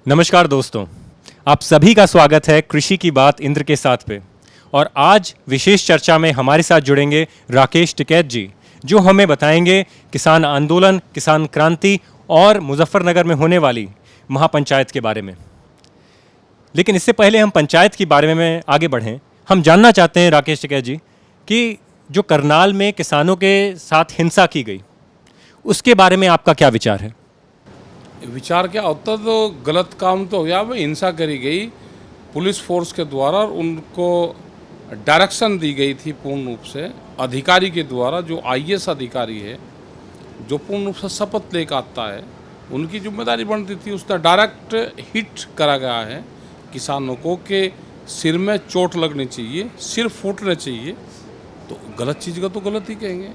नमस्कार दोस्तों, आप सभी का स्वागत है कृषि की बात इंद्र के साथ पे। और आज विशेष चर्चा में हमारे साथ जुड़ेंगे राकेश टिकैत जी, जो हमें बताएंगे किसान आंदोलन, किसान क्रांति और मुजफ्फरनगर में होने वाली महापंचायत के बारे में। लेकिन इससे पहले हम पंचायत के बारे में आगे बढ़ें, हम जानना चाहते हैं राकेश टिकैत जी कि जो करनाल में किसानों के साथ हिंसा की गई, उसके बारे में आपका क्या विचार है? विचार क्या होता, तो गलत काम तो हो गया। वो हिंसा करी गई पुलिस फोर्स के द्वारा और उनको डायरेक्शन दी गई थी पूर्ण रूप से अधिकारी के द्वारा, जो आईएएस अधिकारी है, जो पूर्ण रूप से शपथ लेकर आता है, उनकी जिम्मेदारी बनती थी। उसका डायरेक्ट हिट करा गया है किसानों को कि सिर में चोट लगनी चाहिए, सिर फूटना चाहिए। तो गलत चीज़ का तो गलत ही कहेंगे।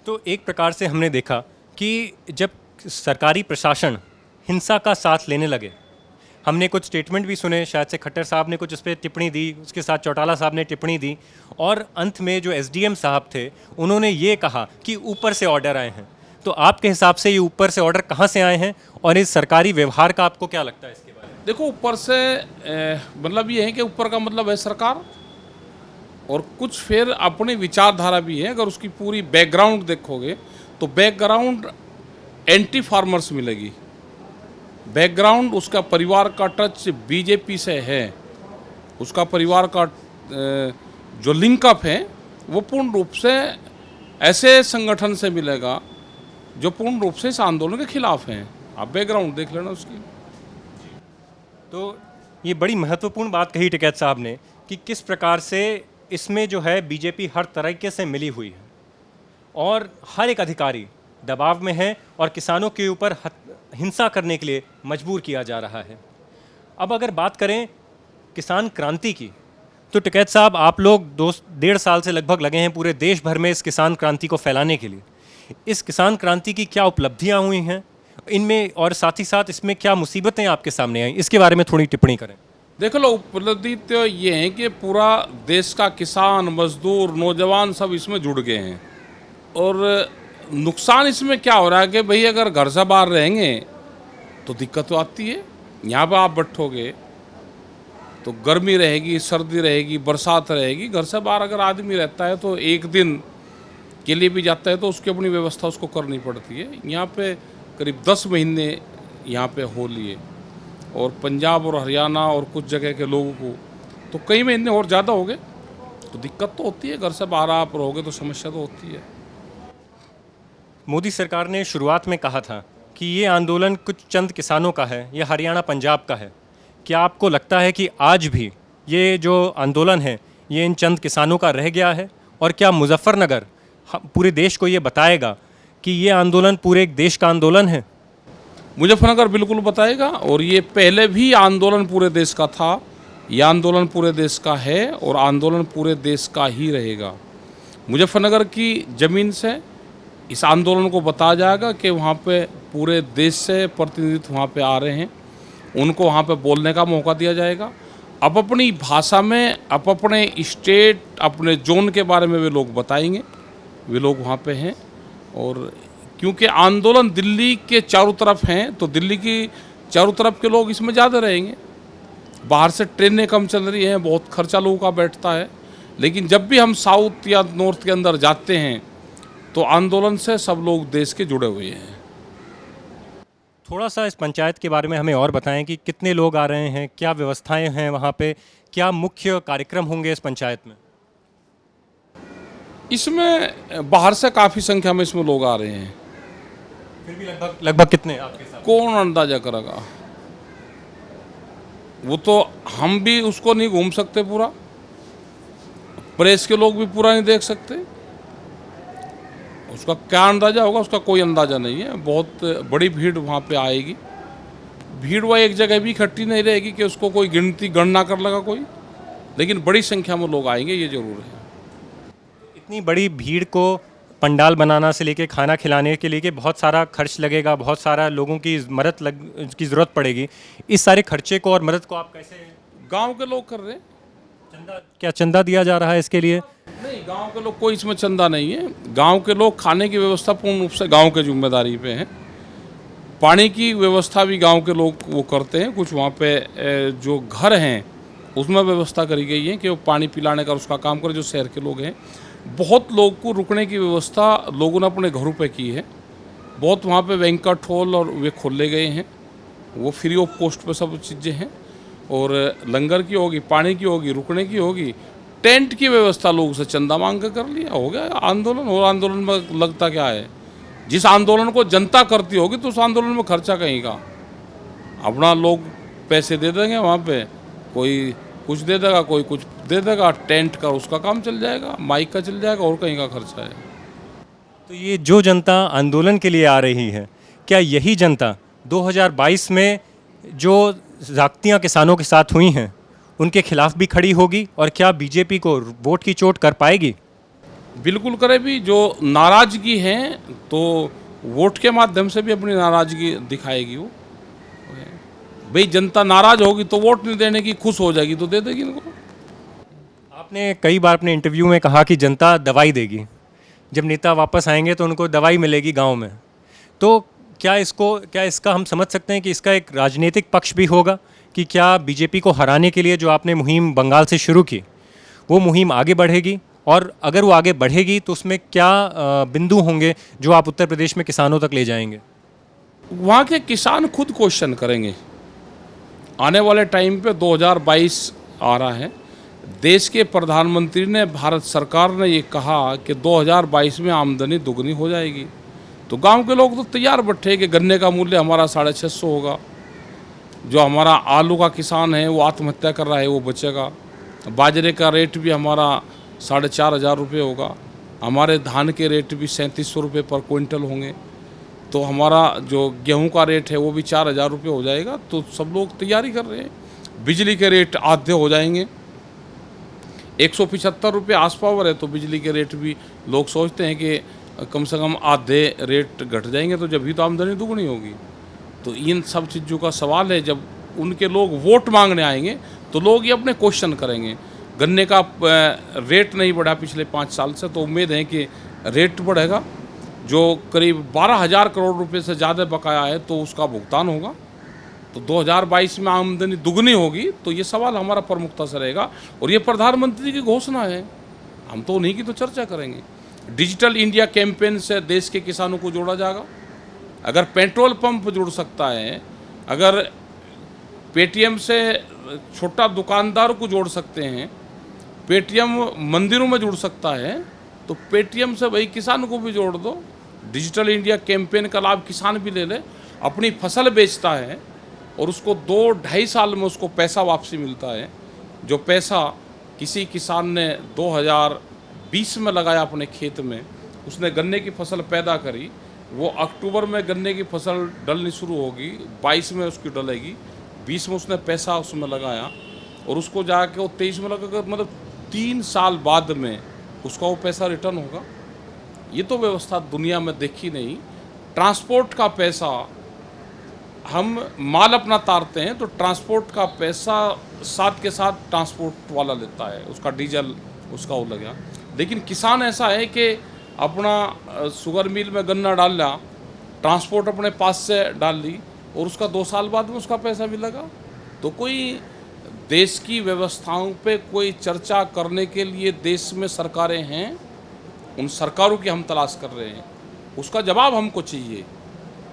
तो एक प्रकार से हमने देखा कि जब सरकारी प्रशासन हिंसा का साथ लेने लगे, हमने कुछ स्टेटमेंट भी सुने, शायद से खट्टर साहब ने कुछ उस पर टिप्पणी दी, उसके साथ चौटाला साहब ने टिप्पणी दी, और अंत में जो एसडीएम साहब थे उन्होंने ये कहा कि ऊपर से ऑर्डर आए हैं। तो आपके हिसाब से ये ऊपर से ऑर्डर कहाँ से आए हैं और इस सरकारी व्यवहार का आपको क्या लगता है इसके बारे में? देखो, ऊपर से मतलब ये है कि ऊपर का मतलब है सरकार, और कुछ फिर अपनी विचारधारा भी है। अगर उसकी पूरी बैकग्राउंड देखोगे तो बैकग्राउंड एंटी फार्मर्स मिलेगी। बैकग्राउंड उसका परिवार का टच बीजेपी से है, उसका परिवार का जो लिंकअप है वो पूर्ण रूप से ऐसे संगठन से मिलेगा जो पूर्ण रूप से इस आंदोलन के खिलाफ हैं। आप बैकग्राउंड देख लेना उसकी। तो ये बड़ी महत्वपूर्ण बात कही टिकैत साहब ने कि किस प्रकार से इसमें जो है बीजेपी हर तरीके से मिली हुई है और हर एक अधिकारी दबाव में है और किसानों के ऊपर हिंसा करने के लिए मजबूर किया जा रहा है। अब अगर बात करें किसान क्रांति की, तो टिकैत साहब, आप लोग 2.5 साल से लगभग लगे हैं पूरे देश भर में इस किसान क्रांति को फैलाने के लिए। इस किसान क्रांति की क्या उपलब्धियां हुई हैं इनमें, और साथ ही साथ इसमें क्या मुसीबतें आपके सामने आई, इसके बारे में थोड़ी टिप्पणी करें। देख लो, उपलब्धि तो ये है कि पूरा देश का किसान, मजदूर, नौजवान सब इसमें जुड़ गए हैं। और नुकसान इसमें क्या हो रहा है कि भाई अगर घर से बाहर रहेंगे तो दिक्कत तो आती है। यहाँ पर आप बैठोगे तो गर्मी रहेगी, सर्दी रहेगी, बरसात रहेगी। घर से बाहर अगर आदमी रहता है तो एक दिन के लिए भी जाता है तो उसकी अपनी व्यवस्था उसको करनी पड़ती है। यहाँ पे करीब 10 महीने यहाँ पे होली है, और पंजाब और हरियाणा और कुछ जगह के लोगों को तो कई महीने और ज़्यादा हो गए, तो दिक्कत तो होती है। घर से बाहर आप रहोगे तो समस्या तो होती है। मोदी सरकार ने शुरुआत में कहा था कि ये आंदोलन कुछ चंद किसानों का है, ये हरियाणा पंजाब का है। क्या आपको लगता है कि आज भी ये जो आंदोलन है ये इन चंद किसानों का रह गया है, और क्या मुजफ्फरनगर पूरे देश को ये बताएगा कि ये आंदोलन पूरे एक देश का आंदोलन है? मुजफ्फरनगर बिल्कुल बताएगा, और ये पहले भी आंदोलन पूरे देश का था, ये आंदोलन पूरे देश का है और आंदोलन पूरे देश का ही रहेगा। मुजफ्फरनगर की ज़मीन से इस आंदोलन को बताया जाएगा कि वहाँ पे पूरे देश से प्रतिनिधित्व वहाँ पे आ रहे हैं, उनको वहाँ पे बोलने का मौका दिया जाएगा। अब अपनी भाषा में, अब अपने स्टेट, अपने जोन के बारे में वे लोग बताएंगे, वे लोग वहाँ पे हैं। और क्योंकि आंदोलन दिल्ली के चारों तरफ हैं तो दिल्ली की चारों तरफ के लोग इसमें ज़्यादा रहेंगे। बाहर से ट्रेनें कम चल रही हैं, बहुत खर्चा लोगों का बैठता है, लेकिन जब भी हम साउथ या नॉर्थ के अंदर जाते हैं तो आंदोलन से सब लोग देश के जुड़े हुए हैं। थोड़ा सा इस पंचायत के बारे में हमें और बताएं कि कितने लोग आ रहे हैं, क्या व्यवस्थाएं हैं वहाँ पे, क्या मुख्य कार्यक्रम होंगे इस पंचायत में? इसमें बाहर से काफ़ी संख्या में इसमें लोग आ रहे हैं। फिर भी लगभग कितने आपके साथ? कौन अंदाजा करेगा? वो तो हम भी उसको नहीं घूम सकते पूरा, प्रेस के लोग भी पूरा नहीं देख सकते। उसका क्या अंदाज़ा होगा, उसका कोई अंदाज़ा नहीं है। बहुत बड़ी भीड़ वहाँ पे आएगी। भीड़ वह एक जगह भी इकट्ठी नहीं रहेगी कि उसको कोई गणना कर लगा कोई, लेकिन बड़ी संख्या में लोग आएंगे, ये ज़रूर है। इतनी बड़ी भीड़ को पंडाल बनाना से लेके खाना खिलाने के लिए बहुत सारा खर्च लगेगा, बहुत सारा लोगों की की ज़रूरत पड़ेगी। इस सारे खर्चे को और मदद को आप कैसे? गांव के लोग कर रहे हैं। क्या चंदा दिया जा रहा है इसके लिए? नहीं, गांव के लोग, कोई इसमें चंदा नहीं है। गांव के लोग खाने की व्यवस्था पूर्ण रूप से गांव के जिम्मेदारी पे है। पानी की व्यवस्था भी गांव के लोग वो करते हैं। कुछ वहाँ पे जो घर हैं उसमें व्यवस्था करी गई है कि वो पानी पिलाने का उसका काम करे, जो शहर के लोग हैं। बहुत लोग को रुकने की व्यवस्था लोगों ने अपने घरों पे की है। बहुत वहाँ पे बैंक्वेट हॉल और वे खोले गए हैं, वो फ्री ऑफ कॉस्ट पे सब चीज़ें हैं। और लंगर की होगी, पानी की होगी, रुकने की होगी, टेंट की व्यवस्था लोगों से चंदा मांग के कर लिया, हो गया आंदोलन। और आंदोलन में लगता क्या है, जिस आंदोलन को जनता करती होगी तो उस आंदोलन में खर्चा कहीं का अपना लोग पैसे दे देंगे, वहाँ पे कोई कुछ दे देगा, कोई कुछ दे देगा, टेंट का उसका काम चल जाएगा, माइक का चल जाएगा, और कहीं का खर्चा है। तो ये जो जनता आंदोलन के लिए आ रही है, क्या यही जनता 2022 में जो ज़्यादतियाँ किसानों के साथ हुई हैं उनके खिलाफ भी खड़ी होगी, और क्या बीजेपी को वोट की चोट कर पाएगी? बिल्कुल करे भी। जो नाराज़गी है तो वोट के माध्यम से भी अपनी नाराज़गी दिखाएगी वो। भाई जनता नाराज़ होगी तो वोट नहीं देने की, खुश हो जाएगी तो दे देगी इनको। आपने कई बार अपने इंटरव्यू में कहा कि जनता दवाई देगी, जब नेता वापस आएंगे तो उनको दवाई मिलेगी गांव में। तो क्या इसका हम समझ सकते हैं कि इसका एक राजनीतिक पक्ष भी होगा कि क्या बीजेपी को हराने के लिए जो आपने मुहिम बंगाल से शुरू की वो मुहिम आगे बढ़ेगी, और अगर वो आगे बढ़ेगी तो उसमें क्या बिंदु होंगे जो आप उत्तर प्रदेश में किसानों तक ले जाएंगे? वहाँ के किसान खुद क्वेश्चन करेंगे। आने वाले टाइम पे 2022 आ रहा है, देश के प्रधानमंत्री ने, भारत सरकार ने ये कहा कि 2022 में आमदनी दुगनी हो जाएगी। तो गांव के लोग तो तैयार बैठे कि गन्ने का मूल्य हमारा 650 होगा, जो हमारा आलू का किसान है वो आत्महत्या कर रहा है वो बचेगा, बाजरे का रेट भी हमारा 4,500 रुपये होगा, हमारे धान के रेट भी 3700 रुपये पर क्विंटल होंगे, तो हमारा जो गेहूं का रेट है वो भी 4,000 रुपये हो जाएगा। तो सब लोग तैयारी कर रहे हैं। बिजली के रेट आधे हो जाएंगे, 175 रुपये आस पावर है, तो बिजली के रेट भी लोग सोचते हैं कि कम से कम आधे रेट घट जाएंगे, तो जब भी तो आमदनी दुगनी होगी। तो इन सब चीज़ों का सवाल है। जब उनके लोग वोट मांगने आएंगे तो लोग ये अपने क्वेश्चन करेंगे। गन्ने का रेट नहीं बढ़ा पिछले 5 साल से, तो उम्मीद है कि रेट बढ़ेगा। जो करीब 12,000 करोड़ रुपए से ज़्यादा बकाया है तो उसका भुगतान होगा। तो 2022 में आमदनी दुगनी होगी। तो ये सवाल हमारा प्रमुखता से रहेगा, और ये प्रधानमंत्री की घोषणा है, हम तो उन्हीं की तो चर्चा करेंगे। डिजिटल इंडिया कैंपेन से देश के किसानों को जोड़ा जाएगा। अगर पेट्रोल पंप जुड़ सकता है, अगर पेटीएम से छोटा दुकानदार को जोड़ सकते हैं, पेटीएम मंदिरों में जुड़ सकता है, तो पेटीएम से भाई किसान को भी जोड़ दो। डिजिटल इंडिया कैंपेन का लाभ किसान भी ले ले। अपनी फसल बेचता है और उसको 2-2.5 साल में उसको पैसा वापसी मिलता है। जो पैसा किसी किसान ने 2020 में लगाया अपने खेत में, उसने गन्ने की फसल पैदा करी, वो अक्टूबर में गन्ने की फसल डलनी शुरू होगी, 22 में उसकी डलेगी, 20 में उसने पैसा उसमें लगाया, और उसको जाके वो 23 में लगा, मतलब 3 साल बाद में उसका वो पैसा रिटर्न होगा। ये तो व्यवस्था दुनिया में देखी नहीं। ट्रांसपोर्ट का पैसा, हम माल अपना तारते हैं तो ट्रांसपोर्ट का पैसा साथ के साथ ट्रांसपोर्ट वाला लेता है, उसका डीजल उसका वो लगा। लेकिन किसान ऐसा है कि अपना शुगर मिल में गन्ना डाल लिया, ट्रांसपोर्ट अपने पास से डाल ली, और उसका 2 साल बाद में उसका पैसा भी लगा। तो कोई देश की व्यवस्थाओं पे कोई चर्चा करने के लिए देश में सरकारें हैं, उन सरकारों की हम तलाश कर रहे हैं, उसका जवाब हमको चाहिए।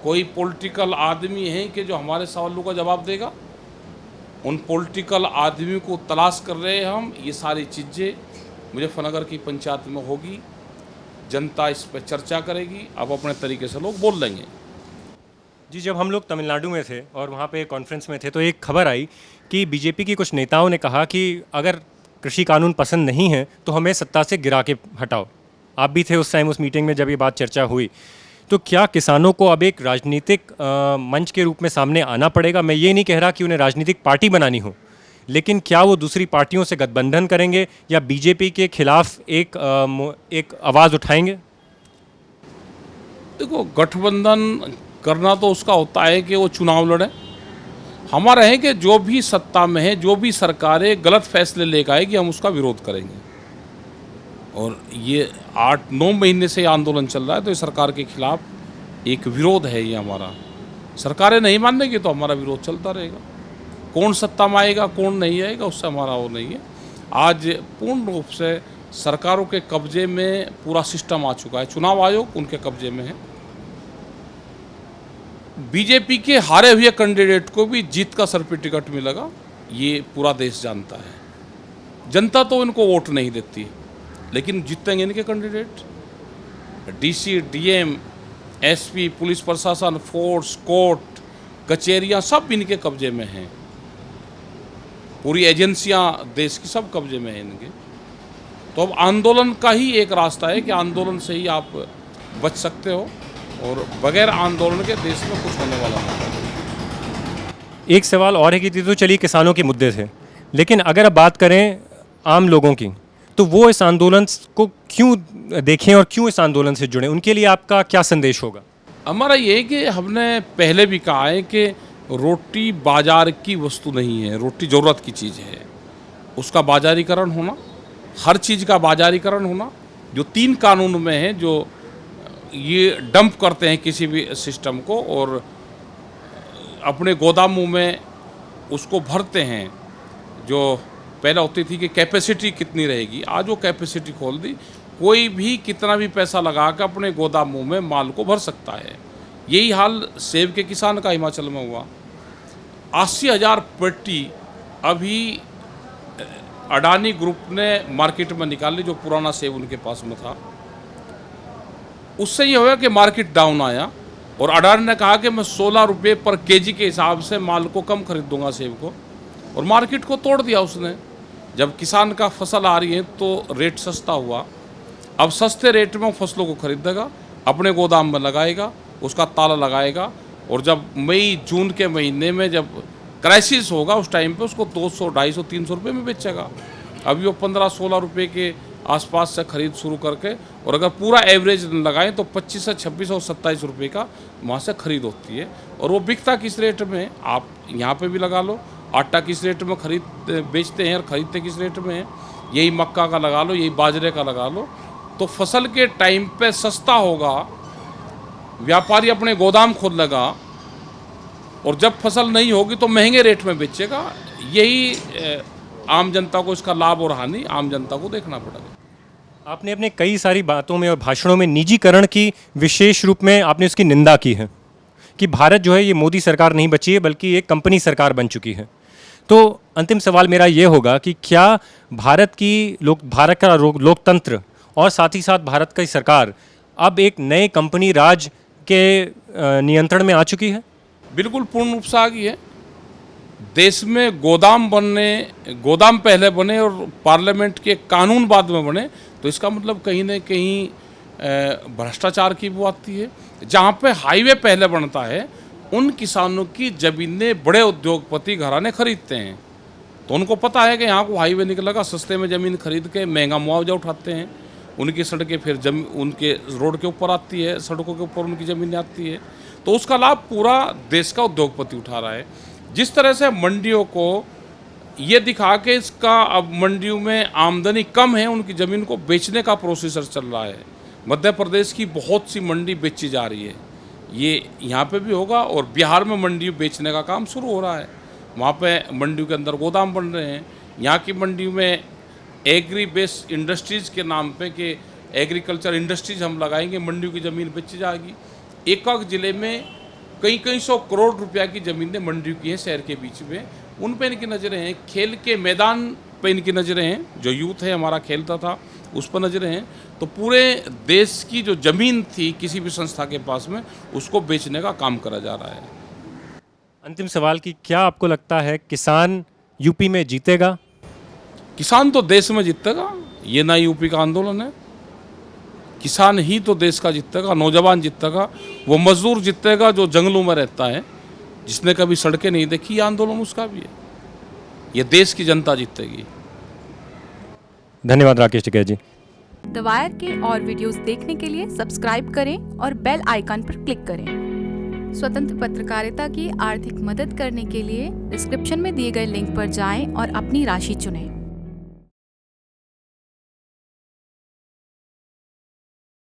कोई पॉलिटिकल आदमी है कि जो हमारे सवालों का जवाब देगा? उन पॉलिटिकल आदमी को तलाश कर रहे हैं हम। ये सारी चीज़ें मुजफ्फरनगर की पंचायत में होगी, जनता इस पर चर्चा करेगी, अब अपने तरीके से लोग बोल लेंगे। जी, जब हम लोग तमिलनाडु में थे और वहाँ पे कॉन्फ्रेंस में थे तो एक खबर आई कि बीजेपी की कुछ नेताओं ने कहा कि अगर कृषि कानून पसंद नहीं है तो हमें सत्ता से गिरा के हटाओ। आप भी थे उस टाइम उस मीटिंग में जब ये बात चर्चा हुई। तो क्या किसानों को अब एक राजनीतिक मंच के रूप में सामने आना पड़ेगा? मैं ये नहीं कह रहा कि उन्हें राजनीतिक पार्टी बनानी हो, लेकिन क्या वो दूसरी पार्टियों से गठबंधन करेंगे या बीजेपी के खिलाफ एक आवाज़ उठाएंगे? देखो, गठबंधन करना तो उसका होता है कि वो चुनाव लड़े। हमारा है कि जो भी सत्ता में है, जो भी सरकारें गलत फैसले लेकर आएगी, हम उसका विरोध करेंगे। और ये 8-9 महीने से आंदोलन चल रहा है, तो इस सरकार के खिलाफ एक विरोध है ये हमारा। सरकारें नहीं मानेगी तो हमारा विरोध चलता रहेगा। कौन सत्ता में आएगा कौन नहीं आएगा उससे हमारा वो नहीं है। आज पूर्ण रूप से सरकारों के कब्जे में पूरा सिस्टम आ चुका है। चुनाव आयोग उनके कब्जे में है। बीजेपी के हारे हुए कैंडिडेट को भी जीत का सर्टिफिकेट मिलेगा, ये पूरा देश जानता है। जनता तो इनको वोट नहीं देती, लेकिन जीतेंगे इनके candidate. DC, DM, SP, police प्रशासन, फोर्स, कोर्ट, कचहरियां सब इनके कब्जे में हैं। पूरी एजेंसियां देश की सब कब्जे में हैं इनके। तो अब आंदोलन का ही एक रास्ता है कि आंदोलन से ही आप बच सकते हो, और बगैर आंदोलन के देश में कुछ होने वाला नहीं। एक सवाल और है कि ये तो चलिए किसानों के मुद्दे थे, लेकिन अगर अब बात करें आम लोगों की, तो वो इस आंदोलन को क्यों देखें और क्यों इस आंदोलन से जुड़ें? उनके लिए आपका क्या संदेश होगा? हमारा ये है कि हमने पहले भी कहा है कि रोटी बाजार की वस्तु नहीं है, रोटी ज़रूरत की चीज़ है। उसका बाजारीकरण होना, हर चीज़ का बाजारीकरण होना, जो 3 कानून में है, जो ये डंप करते हैं किसी भी सिस्टम को और अपने गोदामों में उसको भरते हैं। जो पहले होती थी कि कैपेसिटी कितनी रहेगी, आज वो कैपेसिटी खोल दी। कोई भी कितना भी पैसा लगा कर अपने गोदामों में माल को भर सकता है। यही हाल सेब के किसान का हिमाचल में हुआ। 80,000 पेटी अभी अडानी ग्रुप ने मार्केट में निकाली, जो पुराना सेब उनके पास में था। उससे ये हुआ कि मार्केट डाउन आया और अडानी ने कहा कि मैं 16 रुपये पर केजी के हिसाब से माल को कम खरीद दूंगा सेब को, और मार्केट को तोड़ दिया उसने। जब किसान का फसल आ रही है तो रेट सस्ता हुआ। अब सस्ते रेट में फसलों को खरीदेगा, अपने गोदाम में लगाएगा, उसका ताला लगाएगा, और जब मई जून के महीने में जब क्राइसिस होगा उस टाइम पे उसको 200, 250, 300 रुपये में बेचेगा। अभी वो 15-16 रुपये के आसपास से खरीद शुरू करके, और अगर पूरा एवरेज लगाएं तो 25 से 26 और 27 रुपये का वहाँ से खरीद होती है। और वो बिकता किस रेट में, आप यहाँ पे भी लगा लो। आटा किस रेट में खरीद बेचते हैं और ख़रीदते किस रेट में हैं, यही मक्का का लगा लो, यही बाजरे का लगा लो। तो फसल के टाइम पे सस्ता होगा, व्यापारी अपने गोदाम खोल लेगा, और जब फसल नहीं होगी तो महंगे रेट में बेचेगा। यही आम जनता को इसका लाभ और हानि आम जनता को देखना पड़ेगा। आपने अपने कई सारी बातों में और भाषणों में निजीकरण की विशेष रूप में आपने उसकी निंदा की है कि भारत जो है ये मोदी सरकार नहीं बची है, बल्कि एक कंपनी सरकार बन चुकी है। तो अंतिम सवाल मेरा ये होगा कि क्या भारत का लोकतंत्र और साथ ही साथ भारत की सरकार अब एक नए कंपनी राज के नियंत्रण में आ चुकी है? बिल्कुल पूर्ण रूप से आ गई है। देश में गोदाम पहले बने और पार्लियामेंट के कानून बाद में बने, तो इसका मतलब कहीं ना कहीं भ्रष्टाचार की वो आती है। जहाँ पे हाईवे पहले बनता है उन किसानों की ज़मीनें बड़े उद्योगपति घराने खरीदते हैं, तो उनको पता है कि यहाँ को हाईवे निकलेगा, सस्ते में ज़मीन खरीद के महंगा मुआवजा उठाते हैं। उनकी सड़कें फिर उनके रोड के ऊपर आती है, सड़कों के ऊपर उनकी ज़मीनें आती है, तो उसका लाभ पूरा देश का उद्योगपति उठा रहा है। जिस तरह से मंडियों को ये दिखा के इसका अब मंडियों में आमदनी कम है, उनकी ज़मीन को बेचने का प्रोसेसर चल रहा है। मध्य प्रदेश की बहुत सी मंडी बेची जा रही है, ये यहाँ पे भी होगा, और बिहार में मंडी बेचने का काम शुरू हो रहा है। वहाँ पे मंडियों के अंदर गोदाम बन रहे हैं। यहाँ की मंडियों में एग्री बेस इंडस्ट्रीज़ के नाम पे कि एग्रीकल्चर इंडस्ट्रीज हम लगाएंगे, मंडियों की ज़मीन बेची जाएगी। एक ज़िले में कई 100 करोड़ रुपया की ज़मीनें मंडियों की हैं शहर के बीच में, उन पर इनकी नज़रें हैं। खेल के मैदान पर इनकी नज़रें हैं, जो यूथ है हमारा खेलता था उस पर नज़रें हैं। तो पूरे देश की जो ज़मीन थी किसी भी संस्था के पास में, उसको बेचने का काम करा जा रहा है। अंतिम सवाल कि क्या आपको लगता है किसान यूपी में जीतेगा? किसान तो देश में जीतेगा, ये ना यूपी का आंदोलन है। किसान ही तो देश का जीतेगा, नौजवान जीतेगा, वो मजदूर जीतेगा जो जंगलों में रहता है, जिसने कभी सड़कें नहीं देखी। ये आंदोलन उसका भी है, ये देश की जनता जीतेगी। धन्यवाद राकेश टिकैत जी। द वायर के और वीडियोस देखने के लिए सब्सक्राइब करें और बेल आइकन पर क्लिक करें। स्वतंत्र पत्रकारिता की आर्थिक मदद करने के लिए डिस्क्रिप्शन में दिए गए लिंक पर जाएं और अपनी राशि चुनें।